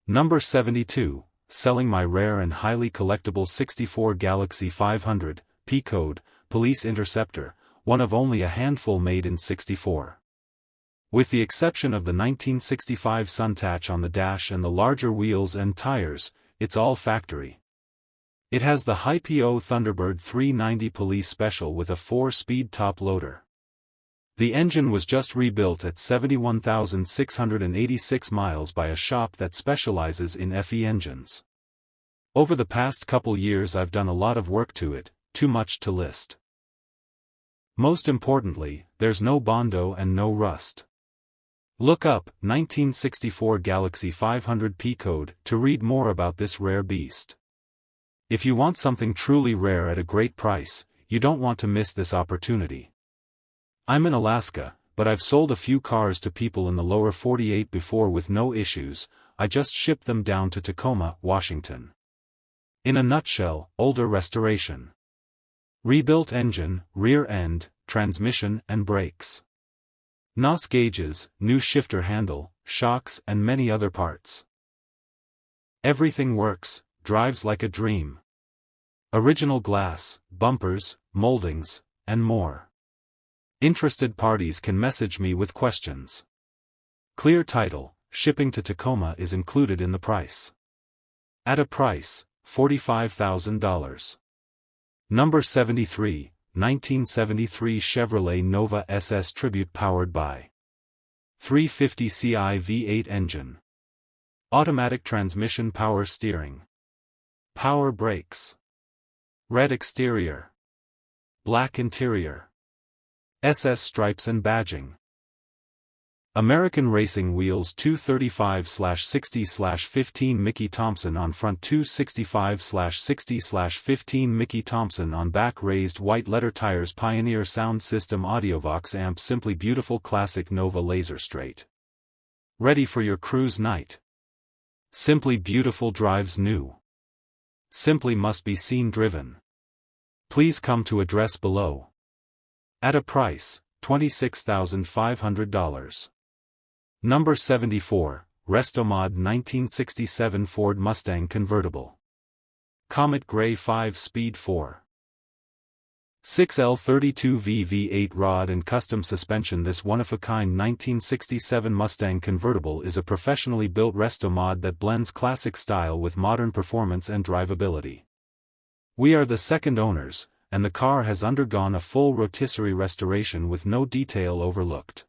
Speaker 1: Number 72, selling my rare and highly collectible 64 Galaxy 500, P-code, Police Interceptor, one of only a handful made in '64. With the exception of the 1965 Suntouch on the dash and the larger wheels and tires, it's all factory. It has the Hi-PO Thunderbird 390 Police Special with a 4-speed top loader. The engine was just rebuilt at 71,686 miles by a shop that specializes in FE engines. Over the past couple years I've done a lot of work to it, too much to list. Most importantly, there's no Bondo and no rust. Look up 1964 Galaxy 500 P-code to read more about this rare beast. If you want something truly rare at a great price, you don't want to miss this opportunity. I'm in Alaska, but I've sold a few cars to people in the lower 48 before with no issues. I just shipped them down to Tacoma, Washington. In a nutshell, older restoration. Rebuilt engine, rear end, transmission and brakes. NOS gauges, new shifter handle, shocks and many other parts. Everything works, drives like a dream. Original glass, bumpers, moldings, and more. Interested parties can message me with questions. Clear title, shipping to Tacoma is included in the price. At a price, $45,000. Number 73. 1973 Chevrolet Nova SS Tribute powered by 350 Ci V8 engine. Automatic transmission, power steering. Power brakes. Red exterior. Black interior. SS stripes and badging. American Racing Wheels 235/60/15 Mickey Thompson on front, 265/60/15 Mickey Thompson on back, raised white letter tires, Pioneer sound system, Audiovox amp, simply beautiful classic Nova laser straight. Ready for your cruise night. Simply beautiful, drives new. Simply must be seen driven. Please come to address below. At a price, $26,500. Number 74, Restomod 1967 Ford Mustang convertible. Comet Gray 5-speed 4.6L32V V8 rod and custom suspension. This one-of-a-kind 1967 Mustang convertible is a professionally built Restomod that blends classic style with modern performance and drivability. We are the second owners, and the car has undergone a full rotisserie restoration with no detail overlooked.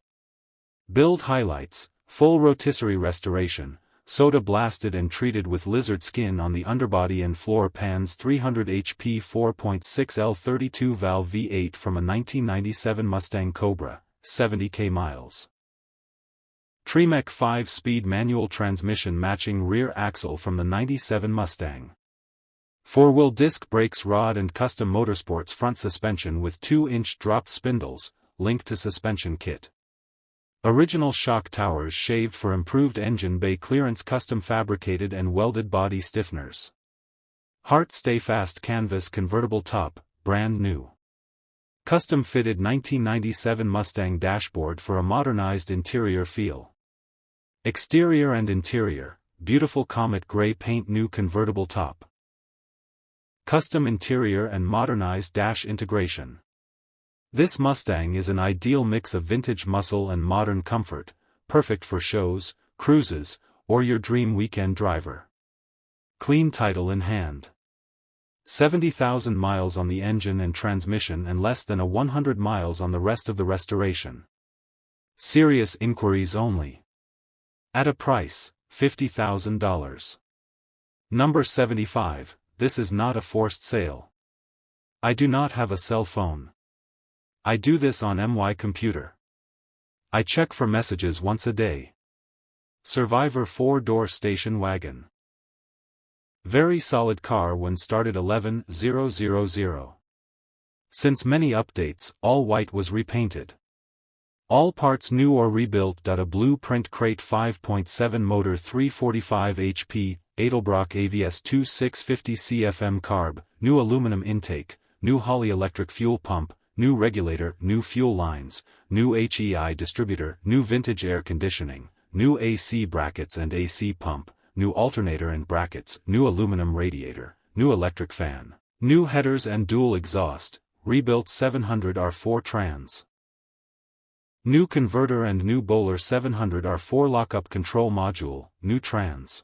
Speaker 1: Build highlights: full rotisserie restoration, soda blasted and treated with lizard skin on the underbody and floor pans, 300 HP 4.6L32 valve V8 from a 1997 Mustang Cobra, 70k miles. Tremec 5-speed manual transmission matching rear axle from the 97 Mustang. 4-wheel disc brakes, rod and custom motorsports front suspension with 2-inch dropped spindles, linked to suspension kit. Original shock towers shaved for improved engine bay clearance, custom fabricated and welded body stiffeners. Heart Stay Fast canvas convertible top, brand new. Custom fitted 1997 Mustang dashboard for a modernized interior feel. Exterior and interior, beautiful comet gray paint, new convertible top. Custom interior and modernized dash integration. This Mustang is an ideal mix of vintage muscle and modern comfort, perfect for shows, cruises, or your dream weekend driver. Clean title in hand. 70,000 miles on the engine and transmission and less than 100 miles on the rest of the restoration. Serious inquiries only. At a price, $50,000. Number 75, this is not a forced sale. I do not have a cell phone. I do this on my computer. I check for messages once a day. Survivor 4-door station wagon. Very solid car when started 11,000. Since many updates, all white was repainted. All parts new or rebuilt. A blueprint crate 5.7 motor 345 HP, Edelbrock AVS 2650 CFM carb, new aluminum intake, new Holley electric fuel pump, new regulator, new fuel lines, new HEI distributor, new vintage air conditioning, new AC brackets and AC pump, new alternator and brackets, new aluminum radiator, new electric fan, new headers and dual exhaust, rebuilt 700 R4 trans. New converter and new bowler 700 R4 lockup control module, new trans.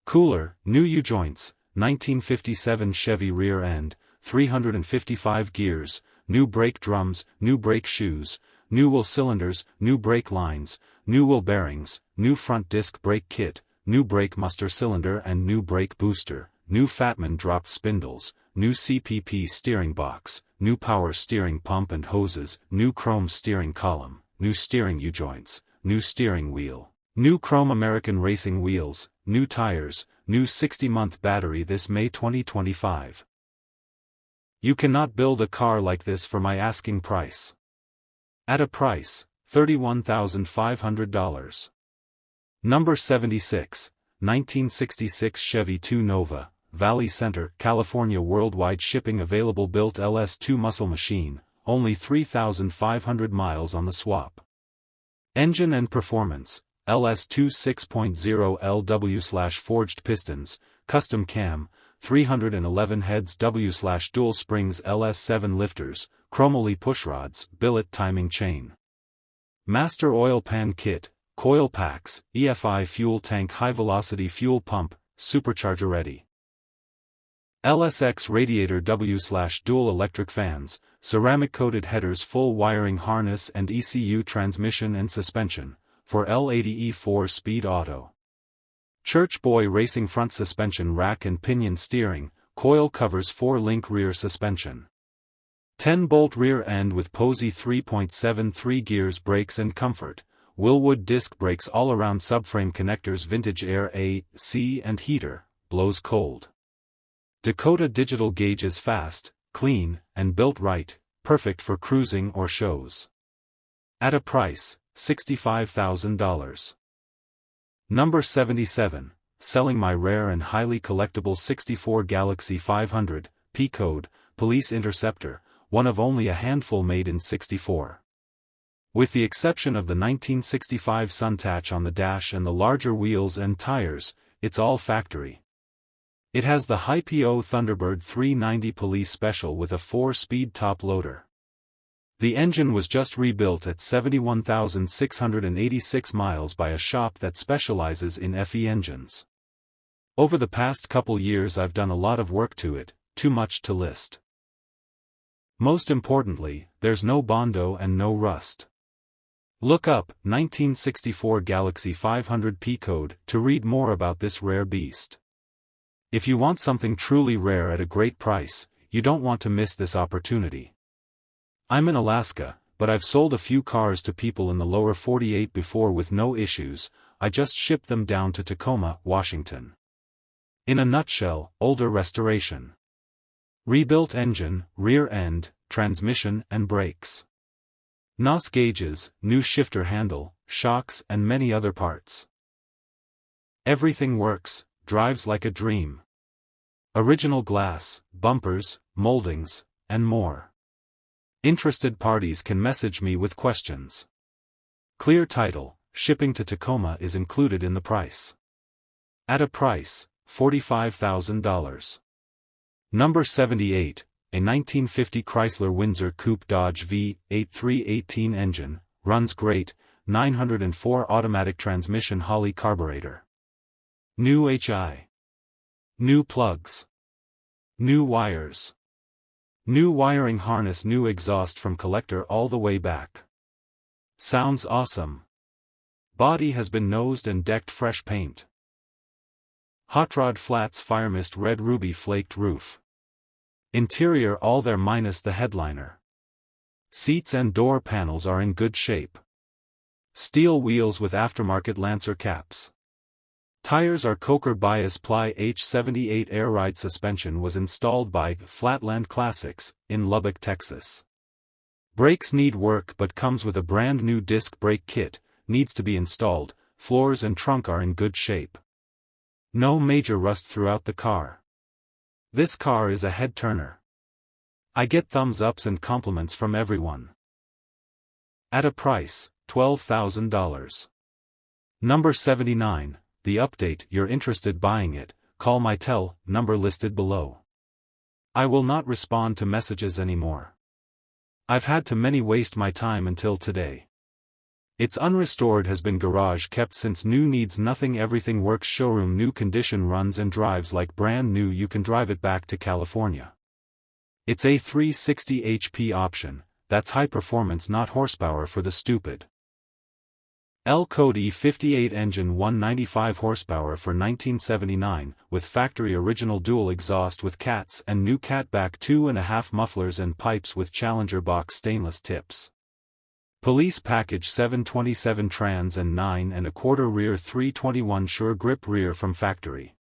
Speaker 1: Cooler, new U-joints, 1957 Chevy rear end, 355 gears, new brake drums, new brake shoes, new wheel cylinders, new brake lines, new wheel bearings, new front disc brake kit, new brake muster cylinder and new brake booster, new Fatman dropped spindles, new CPP steering box, new power steering pump and hoses, new chrome steering column, new steering U-joints, new steering wheel, new chrome American racing wheels, new tires, new 60-month battery this May 2025. You cannot build a car like this for my asking price. At a price, $31,500. Number 76, 1966 Chevy 2 Nova, Valley Center, California. Worldwide shipping available. Built LS2 muscle machine, only 3,500 miles on the swap. Engine and performance, LS2 6.0 LW/forged pistons, custom cam, 311 heads W/dual springs LS7 lifters, chromoly pushrods, billet timing chain. Master oil pan kit, coil packs, EFI fuel tank, high velocity fuel pump, supercharger ready. LSX radiator W/dual electric fans, ceramic coated headers, full wiring harness and ECU transmission and suspension, for L80E 4-speed auto. Church Boy racing front suspension rack and pinion steering, coil covers 4-link rear suspension. 10-bolt rear end with Posey 3.73 gears, brakes and comfort, Willwood disc brakes, all-around subframe connectors, vintage air, AC and heater, blows cold. Dakota digital gauges, fast, clean, and built right, perfect for cruising or shows. At a price, $65,000. Number 77, selling my rare and highly collectible 64 Galaxy 500, P-code, Police Interceptor, one of only a handful made in '64. With the exception of the 1965 Suntouch on the dash and the larger wheels and tires, it's all factory. It has the Hi-Po Thunderbird 390 Police Special with a 4-speed top loader. The engine was just rebuilt at 71,686 miles by a shop that specializes in FE engines. Over the past couple years I've done a lot of work to it, too much to list. Most importantly, there's no Bondo and no rust. Look up 1964 Galaxy 500 P-code to read more about this rare beast. If you want something truly rare at a great price, you don't want to miss this opportunity. I'm in Alaska, but I've sold a few cars to people in the lower 48 before with no issues. I just shipped them down to Tacoma, Washington. In a nutshell, older restoration. Rebuilt engine, rear end, transmission and brakes. NOS gauges, new shifter handle, shocks and many other parts. Everything works, drives like a dream. Original glass, bumpers, moldings, and more. Interested parties can message me with questions. Clear title, shipping to Tacoma is included in the price. At a price, $45,000. Number 78, a 1950 Chrysler Windsor Coupe Dodge V8 318 engine, runs great, 904 automatic transmission Holley carburetor. New HI. New plugs. New wires. New wiring harness, new exhaust from collector all the way back. Sounds awesome. Body has been nosed and decked, fresh paint. Hot rod flats, fire mist, red ruby flaked roof. Interior all there minus the headliner. Seats and door panels are in good shape. Steel wheels with aftermarket Lancer caps. Tires are Coker Bias Ply H78. Air ride suspension was installed by Flatland Classics in Lubbock, Texas. Brakes need work but comes with a brand new disc brake kit, needs to be installed. Floors and trunk are in good shape. No major rust throughout the car. This car is a head turner. I get thumbs ups and compliments from everyone. At a price, $12,000. Number 79, the update. You're interested buying it, call my tel number listed below. I will not respond to messages anymore. I've had too many waste my time until today. It's unrestored, has been garage kept since new, needs nothing, everything works, showroom new condition, runs and drives like brand new, you can drive it back to California. It's a 360 HP option, that's high performance, not horsepower for the stupid. L Code E58 engine, 195 horsepower for 1979, with factory original dual exhaust with cats and new catback 2.5 mufflers and pipes with Challenger box stainless tips. Police package 727 trans and 9.25 rear, 321 sure grip rear from factory.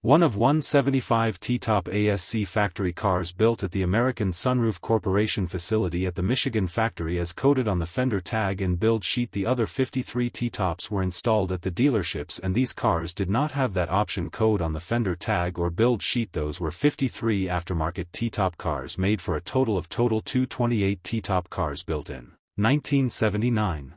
Speaker 1: One of 175 T-top ASC factory cars built at the American Sunroof Corporation facility at the Michigan factory as coded on the fender tag and build sheet. The other 53 T-tops were installed at the dealerships and these cars did not have that option code on the fender tag or build sheet. Those were 53 aftermarket T-top cars made for a total of 228 T-top cars built in 1979.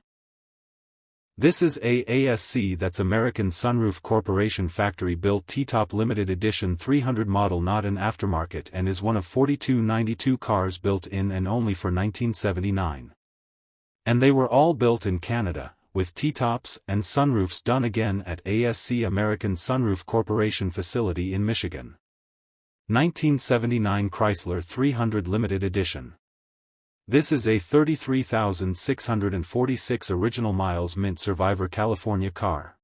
Speaker 1: This is a ASC, that's American Sunroof Corporation factory-built T-top limited edition 300 model, not an aftermarket, and is one of 4292 cars built in and only for 1979. And they were all built in Canada, with T-tops and sunroofs done again at ASC American Sunroof Corporation facility in Michigan. 1979 Chrysler 300 limited edition. This is a 33,646 original miles mint Survivor California car.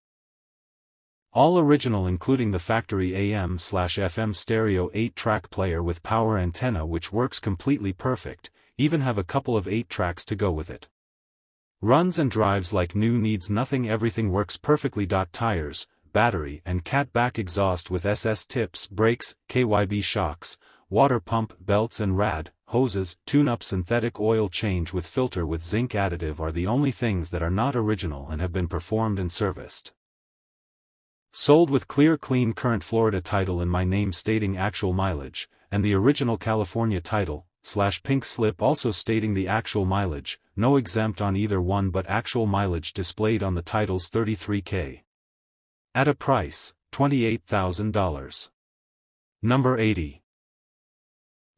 Speaker 1: All original, including the factory AM/FM stereo 8-track player with power antenna which works completely perfect, even have a couple of 8 tracks to go with it. Runs and drives like new, needs nothing, everything works perfectly. Tires, battery and catback exhaust with SS tips, brakes, KYB shocks, water pump, belts and rad hoses, tune-up, synthetic oil change with filter with zinc additive are the only things that are not original and have been performed and serviced. Sold with clear clean current Florida title in my name stating actual mileage, and the original California title/pink slip also stating the actual mileage, no exempt on either one but actual mileage displayed on the titles. 33K. At a price, $28,000. Number 80.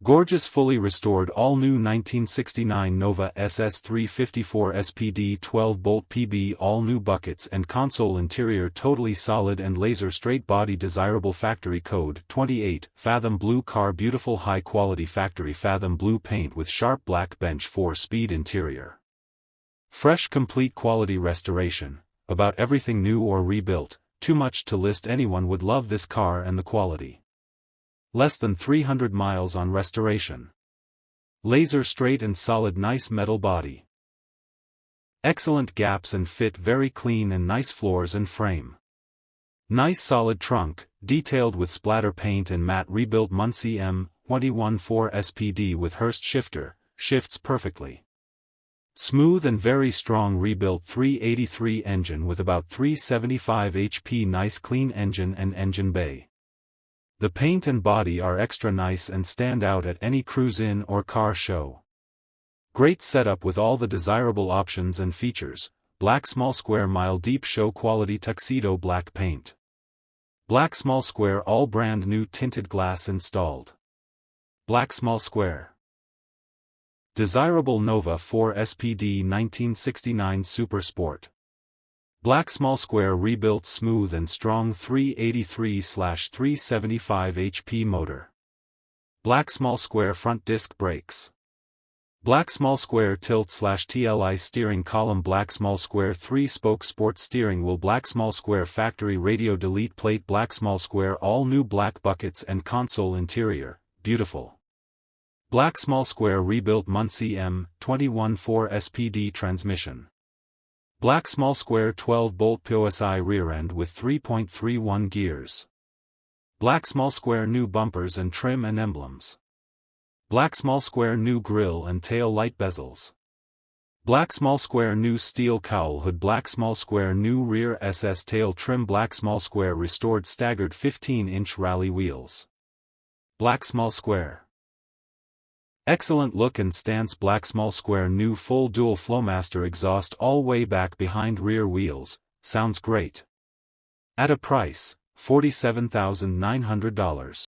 Speaker 1: Gorgeous fully restored all-new 1969 Nova SS 354 SPD 12-bolt PB, all-new buckets and console, interior totally solid and laser straight body, desirable factory code 28, Fathom blue car, beautiful high-quality factory Fathom blue paint with sharp black bench 4-speed interior. Fresh complete quality restoration, about everything new or rebuilt, too much to list, anyone would love this car and the quality. Less than 300 miles on restoration. Laser straight and solid, nice metal body. Excellent gaps and fit, very clean and nice floors and frame. Nice solid trunk, detailed with splatter paint and matte rebuilt Muncie M214 SPD with Hurst shifter, shifts perfectly. Smooth and very strong rebuilt 383 engine with about 375 HP, nice clean engine and engine bay. The paint and body are extra nice and stand out at any cruise-in or car show. Great setup with all the desirable options and features, black small square mile deep show quality tuxedo black paint. Black small square all brand new tinted glass installed. Black small square. Desirable Nova 4 SPD 1969 Super Sport. Black small square rebuilt smooth and strong 383/375 HP motor. Black small square front disc brakes. Black small square tilt/TLI steering column. Black small square 3-spoke sport steering wheel. Black small square factory radio delete plate. Black small square all new black buckets and console interior, beautiful. Black small square rebuilt Muncie M21 4 SPD transmission. Black small square 12-bolt POSI rear end with 3.31 gears. Black small square new bumpers and trim and emblems. Black small square new grille and tail light bezels. Black small square new steel cowl hood. Black small square new rear SS tail trim. Black small square restored staggered 15-inch rally wheels. Black small square. Excellent look and stance. Black small square new full dual Flowmaster exhaust all way back behind rear wheels, sounds great. At a price, $47,900.